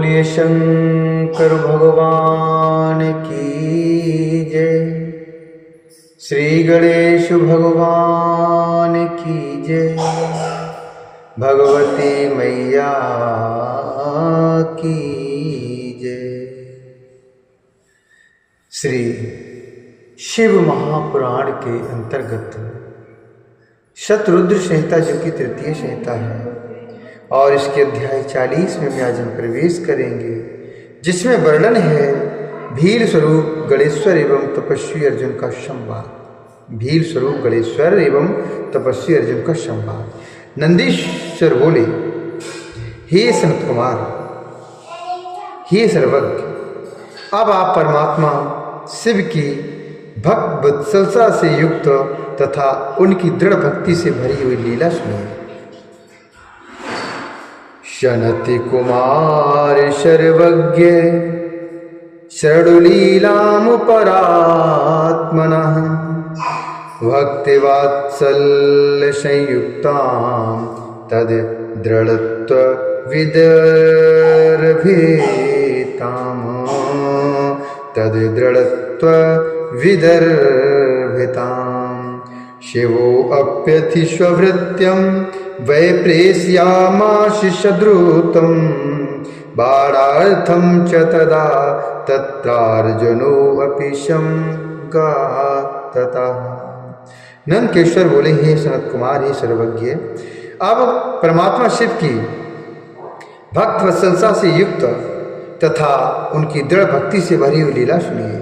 बोलिए शंकर भगवान की जय। श्री गणेश भगवान की जय। भगवती मैया की जय। श्री शिव महापुराण के अंतर्गत शतरुद्र संहिता जो कि तृतीय संहिता है और इसके अध्याय 40 में आज हम प्रवेश करेंगे, जिसमें वर्णन है भील स्वरूप गणेश्वर एवं तपस्वी अर्जुन का संवाद। भील स्वरूप गणेश्वर एवं तपस्वी अर्जुन का संवाद। नंदीश्वर बोले, हे सनत कुमार, हे सर्वज्ञ, अब आप परमात्मा शिव की भक्त वत्सलता से युक्त तथा उनकी दृढ़ भक्ति से भरी हुई लीला सुनिए। शनति कुमार सर्वज्ञ शरणुलीलामुपरात्मनः भक्तिवात्सल्य संयुक्तां तद दृढ़त्व विदर्भिताम् शिवो अप्यतिष्वभृत्यं वैप्रेष्यामाशिषद्रुतं बाणार्थं च तदा तत्रार्जुनो अपि संगाततः। नंदकेश्वर बोले, हे सनत कुमार, हे सर्वज्ञ, अब परमात्मा शिव की भक्त वत्सलता से युक्त तथा उनकी दृढ़ भक्ति से भरी हुई लीला सुनिए।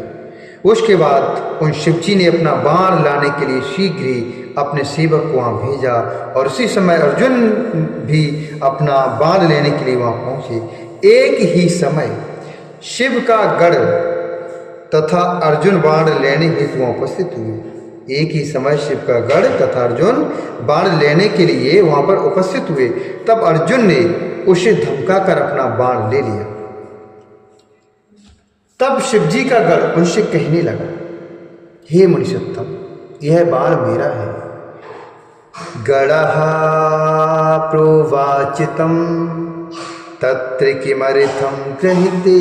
उसके बाद उन शिवजी ने अपना बाण लाने के लिए शीघ्र ही अपने सेवक को वहाँ भेजा और उसी समय अर्जुन भी अपना बाण लेने के लिए वहाँ पहुँचे। एक ही समय शिव का गढ़ तथा अर्जुन बाण लेने हेतु वहाँ उपस्थित हुए। एक ही समय शिव का गढ़ तथा अर्जुन बाण लेने के लिए वहाँ पर उपस्थित हुए। तब अर्जुन ने उसे धमकाकर अपना बाण ले लिया। तब शिवजी का गढ़ उनसे कहने लगा, हे मुनिषत्तम, यह बाण मेरा है। गणः प्रोवाचितं तत्र किमर्थं गृहीते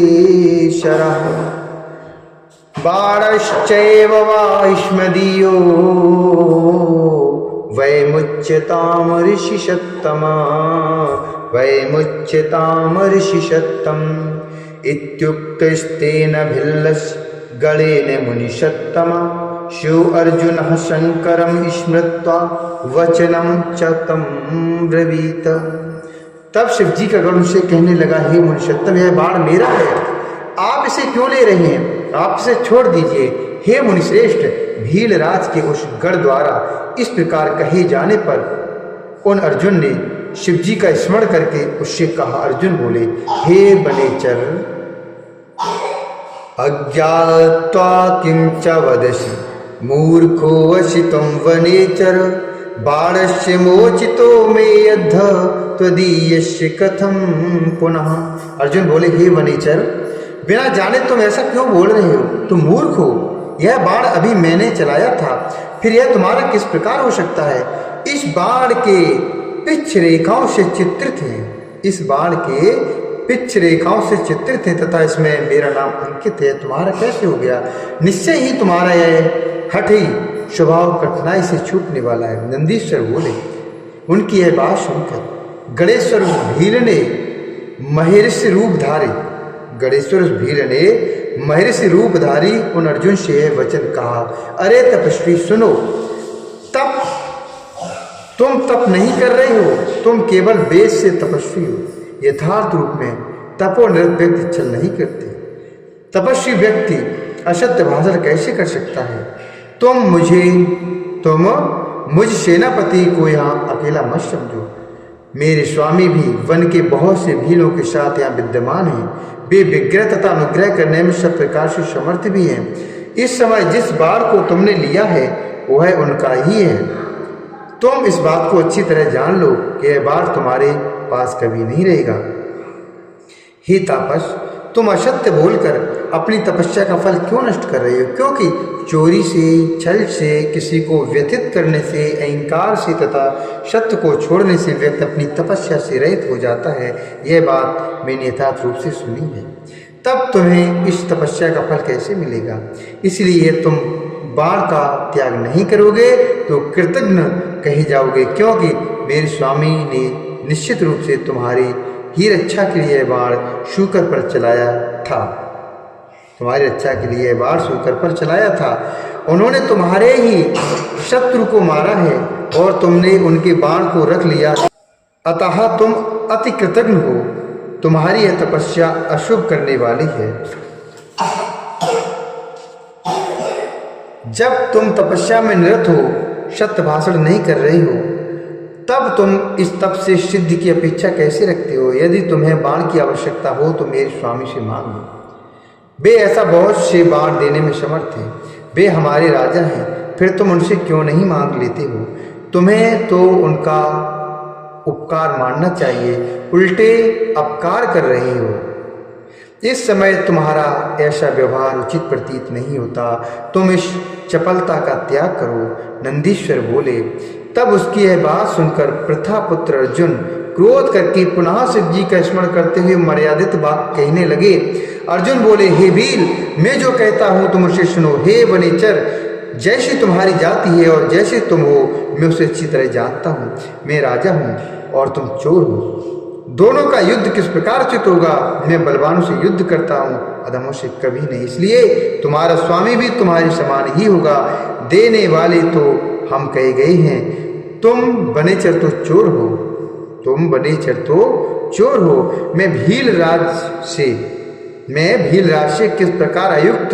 शरः बाणश्चैव वाष्मदीयो वैमुच्यतां ऋषिषत्तम् इत्युक्तस्तेन भिल्लस् गणेन मुनिषत्तमा शिव अर्जुनः शंकरं स्मृत्वा वचनं च तं ब्रवीत। तब शिवजी का गण उनसे कहने लगा, हे मुनिषत्तम, यह बाण मेरा है, आप इसे क्यों ले रहे हैं? आप इसे छोड़ दीजिए। हे मुनिश्रेष्ठ, भीलराज के उस गण द्वारा इस प्रकार कहे जाने पर उन अर्जुन ने शिवजी का स्मरण करके उससे कहा। अर्जुन बोले, हे वनेचर, अज्ञात्वा किं च वदसि मूर्खो वसि त्वं वनेचर बाणस्य मोचितो मे यद्ध त्वदीयस्य कथं पुनः। अर्जुन बोले, हे वनेचर, बिना जाने तुम ऐसा क्यों बोल रहे हो? तुम मूर्ख हो। यह बाण अभी मैंने चलाया था, फिर यह तुम्हारा किस प्रकार हो सकता है? इस बाण के पिछ रेखाओं से चित्रित है, इस बाण के पिछ रेखाओं से चित्रित है तथा इसमें मेरा नाम अंकित है। तुम्हारा कैसे हो गया? निश्चय ही तुम्हारा यह हठी स्वभाव कठिनाई से छूटने वाला है। नंदीश्वर बोले, उनकी यह बात सुनकर गणेश्वर भील ने महर्षि रूपधारी उन अर्जुन से यह वचन कहा, अरे तपस्वी सुनो, तुम तप नहीं कर रहे हो, तुम केवल वेद से तपस्वी हो। यथार्थ रूप में तपोनिरत व्यक्ति छल नहीं करते। तपस्वी व्यक्ति असत्य भाषण कैसे कर सकता है? तुम मुझ सेनापति को यहाँ अकेला मत समझो। मेरे स्वामी भी वन के बहुत से भीलों के साथ यहाँ विद्यमान हैं। वे विग्रह तथा अनुग्रह करने में सब प्रकार से समर्थ भी हैं। इस समय जिस बाण को तुमने लिया है वह उनका ही है। तुम इस बात को अच्छी तरह जान लो कि यह बाण तुम्हारे पास कभी नहीं रहेगा। हे तापस, तुम असत्य बोलकर अपनी तपस्या का फल क्यों नष्ट कर रहे हो? क्योंकि चोरी से, छल से, किसी को व्यथित करने से, अहंकार से तथा सत्य को छोड़ने से व्यक्ति अपनी तपस्या से रहित हो जाता है। यह बात मैंने यथार्थ रूप से सुनी है। तब तुम्हें इस तपस्या का फल कैसे मिलेगा? इसलिए तुम बाण का त्याग नहीं करोगे तो कृतज्ञ कहे जाओगे, क्योंकि मेरे स्वामी ने निश्चित रूप से तुम्हारी ही रक्षा के लिए बाण शूकर पर चलाया था। तुम्हारी रक्षा के लिए बाण शूकर पर चलाया था। उन्होंने तुम्हारे ही शत्रु को मारा है और तुमने उनके बाण को रख लिया, अतः तुम अति कृतज्ञ हो। तुम्हारी यह तपस्या अशुभ करने वाली है। जब तुम तपस्या में निरत हो, सत्य भाषण नहीं कर रहे हो, तब तुम इस तप से सिद्धि की अपेक्षा कैसे रखते हो? यदि तुम्हें बाण की आवश्यकता हो तो मेरे स्वामी से मांग लो। वे ऐसा बहुत से बाण देने में समर्थ हैं। वे हमारे राजा हैं, फिर तुम उनसे क्यों नहीं मांग लेते हो? तुम्हें तो उनका उपकार मानना चाहिए, उल्टे अपकार कर रहे हो। इस समय तुम्हारा ऐसा व्यवहार उचित प्रतीत नहीं होता। तुम इस चपलता का त्याग करो। नंदीश्वर बोले। तब उसकी यह बात सुनकर प्रथापुत्र अर्जुन क्रोध करके पुनः शिव जी का स्मरण करते हुए मर्यादित बात कहने लगे। अर्जुन बोले, हे भील, मैं जो कहता हूँ तुम उसे सुनो। हे वनेचर, जैसी तुम्हारी जाति है और जैसे तुम हो, मैं उसे अच्छी तरह जानता हूँ। मैं राजा हूँ और तुम चोर हो। दोनों का युद्ध किस प्रकार उचित होगा? मैं बलवानों से युद्ध करता हूँ, अधमों से कभी नहीं। इसलिए तुम्हारा स्वामी भी तुम्हारे समान ही होगा। देने वाले तो हम कहे गए हैं। तुम वनेचर तो चोर हो, तुम वनेचर तो चोर हो। मैं भीलराज से किस प्रकार अयुक्त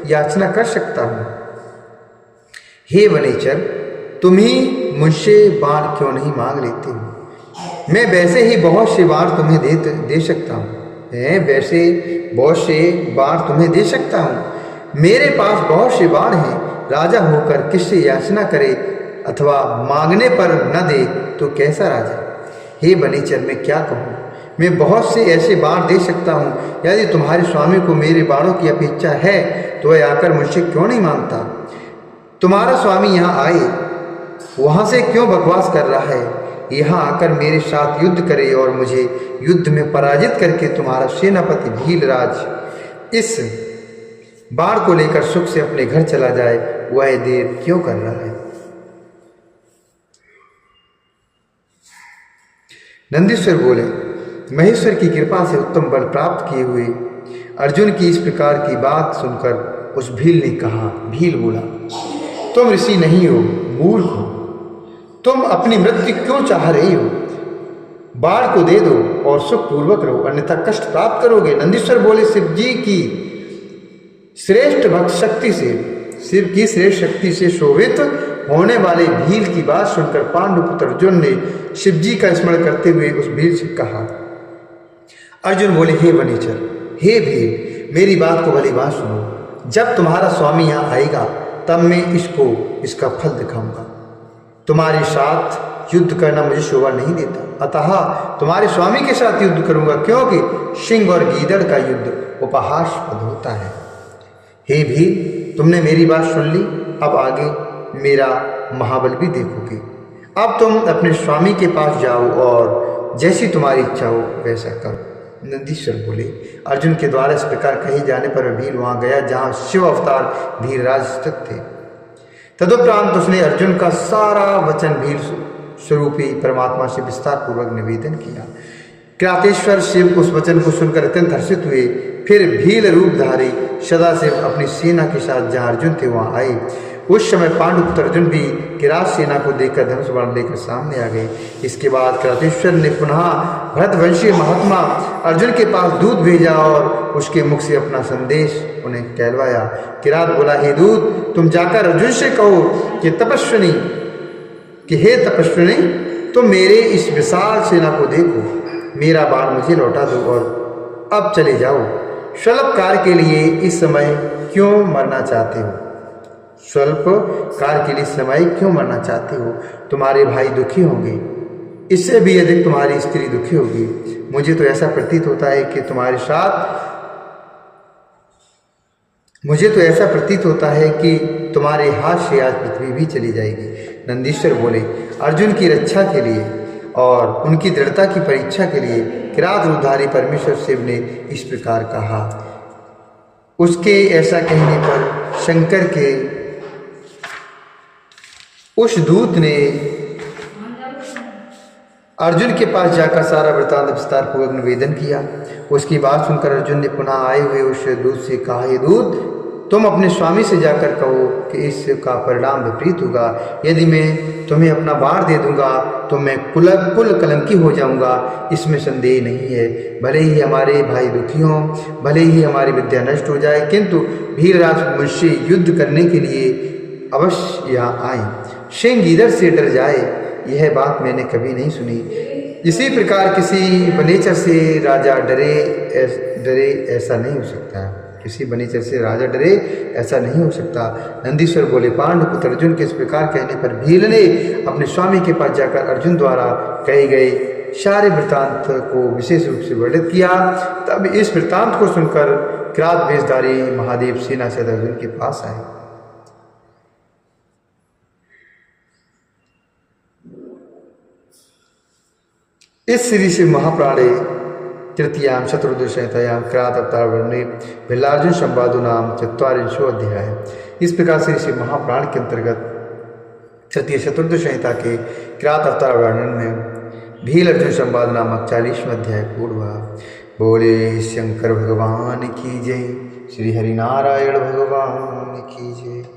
याचना कर सकता हूँ? हे वनेचर, तुम ही मुझसे बाण क्यों नहीं मांग लेते हो? मैं वैसे ही बहुत से बाण तुम्हें दे सकता हूँ। मैं वैसे बहुत से बाण तुम्हें दे सकता हूँ। मेरे पास बहुत से बाण हैं। राजा होकर किससे याचना करे अथवा मांगने पर न दे तो कैसा राजा? हे वनेचर, मैं क्या कहूँ? मैं बहुत से ऐसे बाण दे सकता हूँ। यदि तुम्हारे स्वामी को मेरे बाणों की अपेक्षा है तो वह आकर मुझसे क्यों नहीं मांगता? तुम्हारा स्वामी यहाँ आए, वहाँ से क्यों बकवास कर रहा है? यहाँ आकर मेरे साथ युद्ध करे और मुझे युद्ध में पराजित करके तुम्हारा सेनापति भीलराज इस बाण को लेकर सुख से अपने घर चला जाए। वह देर क्यों कर रहा है? नंदीश्वर बोले, महेश्वर की कृपा से उत्तम बल प्राप्त किए हुए अर्जुन की इस प्रकार की बात सुनकर उस भील ने कहा। भील बोला, तुम ऋषि नहीं हो, मूर्ख हो। तुम अपनी मृत्यु क्यों चाह रही हो? बाण को दे दो और सुख पूर्वक रहो, अन्यथा कष्ट प्राप्त करोगे। नंदीश्वर बोले, शिव की श्रेष्ठ शक्ति से शोभित होने वाले भील की बात सुनकर पांडुपुत्र अर्जुन ने शिव जी का स्मरण करते हुए उस भील से कहा। अर्जुन बोले, हे वनेचर, हे भील, मेरी बात को भली बात सुनो। जब तुम्हारा स्वामी यहाँ आएगा तब मैं इसका फल दिखाऊंगा। तुम्हारे साथ युद्ध करना मुझे शोभा नहीं देता, अतः तुम्हारे स्वामी के साथ युद्ध करूंगा, क्योंकि सिंह और गीदड़ का युद्ध उपहासास्पद होता है। हे भील, तुमने मेरी बात सुन ली, अब आगे मेरा महाबल भी देखोगे। अब तुम अपने स्वामी के पास जाओ और जैसी तुम्हारी इच्छा हो वैसा करो। नंदीश्वर बोले। अर्जुन के द्वारा इस प्रकार कहे जाने पर भील वहां गया जहां शिव अवतार भीलराज स्थित थे। तदुपरांत उसने अर्जुन का सारा वचन भील स्वरूपी परमात्मा से विस्तार पूर्वक निवेदन किया। क्रातेश्वर शिव उस वचन को सुनकर अत्यंत हर्षित हुए। फिर भील रूपधारी सदाशिव अपनी सेना के साथ जहाँ अर्जुन थे वहाँ आए। उस समय पांडुपुत्र अर्जुन भी किरात सेना को देखकर धनुष बाण लेकर सामने आ गए। इसके बाद क्रातेश्वर ने पुनः भरतवंशीय महात्मा अर्जुन के पास दूत भेजा और उसके मुख से अपना संदेश उन्हें कहलवाया। किरात बोला, हे दूत, तुम जाकर अर्जुन से कहो कि हे तपस्विनी, तुम मेरे इस विशाल सेना को देखो, मेरा बाण मुझे लौटा दो और अब चले जाओ। स्वल्प काल के लिए इस समय क्यों मरना चाहते हो? स्वल्प काल के लिए समय क्यों मरना चाहते हो? तुम्हारे भाई दुखी होंगे, इससे भी अधिक तुम्हारी स्त्री दुखी होगी। मुझे तो ऐसा प्रतीत होता है कि तुम्हारे साथ मुझे तो ऐसा प्रतीत होता है कि तुम्हारे हाथ से आज पृथ्वी भी चली जाएगी। नंदीश्वर बोले, अर्जुन की रक्षा के लिए और उनकी दृढ़ता की परीक्षा के लिए किरात रूपधारी परमेश्वर शिव ने इस प्रकार कहा। उसके ऐसा कहने पर शंकर के उस दूत ने अर्जुन के पास जाकर सारा वृत्तांत विस्तार पूर्वक निवेदन किया। उसकी बात सुनकर अर्जुन ने पुनः आए हुए उस दूत से कहा, हे दूत, तुम अपने स्वामी से जाकर कहो कि इसका परिणाम विपरीत होगा। यदि मैं तुम्हें अपना बाण दे दूंगा तो मैं कुल कलंकी हो जाऊंगा, इसमें संदेह नहीं है। भले ही हमारे भाई दुखी हों, भले ही हमारी विद्या नष्ट हो जाए, किंतु भीरराज मुझसे युद्ध करने के लिए अवश्य यहाँ आए। सिंह इधर से डर जाए, यह बात मैंने कभी नहीं सुनी। इसी प्रकार किसी वनेचर से राजा डरे ऐसा नहीं हो सकता। किसी वनेचर से राजा डरे ऐसा नहीं हो सकता। नंदीश्वर बोले, पांडुपुत्र अर्जुन के इस प्रकार कहने पर भील ने अपने स्वामी के पास जाकर अर्जुन द्वारा कहे गए सारे वृत्तांत को विशेष रूप से वर्णित किया। तब इस वृत्तांत को सुनकर किरात वेशधारी महादेव सेना से अर्जुन के पास आए। इस श्री शिव महाप्राणे तृतीयां चतुर्दशतायां किरात अवतार वर्णे भिल्लार्जुन संवादो नाम 44 अध्याय। इस प्रकार से शिव महाप्राण के अंतर्गत तृतीय चतुर्दश संहिता के किरात अवतार वर्णन में भील अर्जुन संवाद नामक 40वां अध्याय पूर्ण हुआ। बोले शंकर भगवान की जय, श्री हरिनारायण भगवान की जय।